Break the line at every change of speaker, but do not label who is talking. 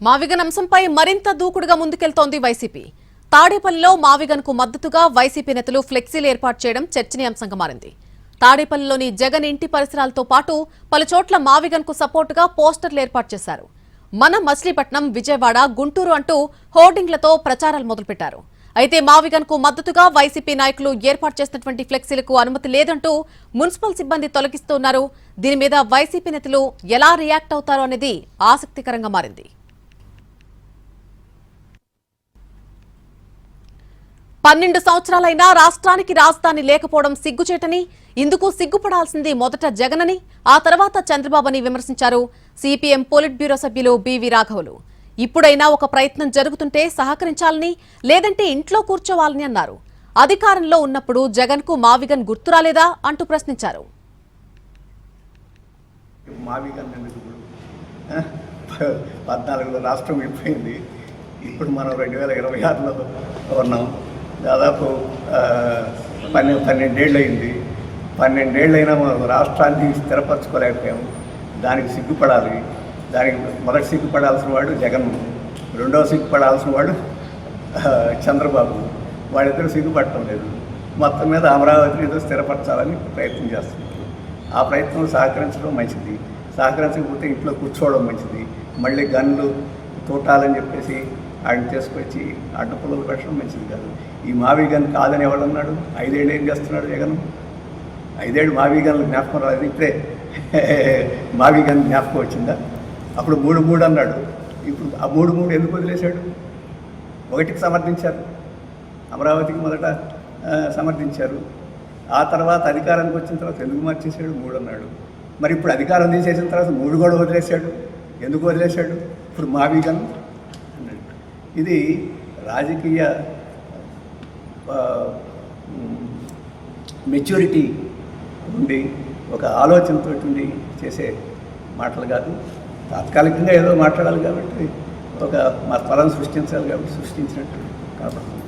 మావిగన్ అంశంపై మరింత దూకుడుగా ముందుకెళ్తోంది వైసీపీ. తాడేపల్లిలో మావిగన్కు మద్దతుగా వైసీపీ నేతలు ఫ్లెక్సీలు ఏర్పాటు చేయడం చర్చనీయాంశంగా మారింది. తాడేపల్లిలోని జగన్ ఇంటి పరిసరాలతో పాటు పలుచోట్ల మావిగన్కు సపోర్టుగా పోస్టర్లు ఏర్పాటు చేశారు. మన మచిలీపట్నం, విజయవాడ, గుంటూరు అంటూ హోర్డింగ్లతో ప్రచారాలు మొదలుపెట్టారు. అయితే మావిగన్కు మద్దతుగా వైసీపీ నాయకులు ఏర్పాటు చేసినటువంటి ఫ్లెక్సీలకు అనుమతి లేదంటూ మున్సిపల్ సిబ్బంది తొలగిస్తున్నారు. దీని మీద వైసీపీ నేతలు ఎలా రియాక్ట్ అవుతారో అనేది ఆసక్తికరంగా మారింది. 12 సంవత్సరాలైనా రాష్ట్రానికి రాజధాని లేకపోవడం సిగ్గుచేటని, ఇందుకు సిగ్గుపడాల్సింది మొదట జగనని, ఆ తర్వాత చంద్రబాబుని విమర్శించారు సిపిఎం పోలిట్ బ్యూరో సభ్యులు బివి రాఘవులు. ఇప్పుడైనా ఒక ప్రయత్నం జరుగుతుంటే సహకరించాలని, లేదంటే ఇంట్లో కూర్చోవాలని అన్నారు. అధికారంలో ఉన్నప్పుడు జగన్కు మావిగన్ గుర్తురాలేదా అంటూ ప్రశ్నించారు.
రాష్ట్రం విడిపోయింది. ఇప్పుడు మనం 2026లో ఉన్నాం. దాదాపు 12 ఏళ్ళు అయింది. 12 ఏళ్ళైనా మనం రాష్ట్రాన్ని స్థిరపరచుకోలేకపోయాము. దానికి సిగ్గుపడాలి. దానికి మొదటి సిగ్గుపడాల్సిన వాడు జగన్, రెండవ సిగ్గుపడాల్సిన వాడు చంద్రబాబు. వాళ్ళిద్దరూ సిగ్గుపడటం లేదు. మొత్తం మీద అమరావతిని ఏదో స్థిరపరచాలని ప్రయత్నం చేస్తున్నారు. ఆ ప్రయత్నం సహకరించడం మంచిది, సహకరించకపోతే ఇంట్లో కూర్చోవడం మంచిది. మళ్ళీ గన్లు తోటాలని చెప్పేసి ఆయన తీసుకొచ్చి అడ్డపుల్లలు పెట్టడం మంచిది కాదు. ఈ మావిగన్ కాదని ఎవడన్నాడు? 5 ఏళ్ళు ఏం చేస్తున్నాడు జగన్? 5 ఏళ్ళు మావిగన్లు జ్ఞాపకం రాలేదు. ఇప్పుడే మావిగన్ జ్ఞాపకం వచ్చిందా? అప్పుడు 3 అన్నాడు. ఇప్పుడు ఆ 3 ఎందుకు వదిలేశాడు? 1కి సమర్థించారు, అమరావతికి మొదట సమర్థించారు. ఆ తర్వాత అధికారానికి వచ్చిన తర్వాత ఎందుకు మార్చేశాడు? 3 అన్నాడు. మరి ఇప్పుడు అధికారం తీసేసిన తర్వాత 3 కూడా వదిలేశాడు. ఎందుకు వదిలేశాడు? ఇప్పుడు మావిగన్ అన్నాడు. ఇది రాజకీయ మెచ్యూరిటీ ఉండి ఒక ఆలోచనతో ఉండి చేసే మాటలు కాదు. తాత్కాలికంగా ఏదో మాట్లాడాలి కాబట్టి ఒక పదం సృష్టించాలి కాబట్టి సృష్టించినట్టు కనపడుతుంది.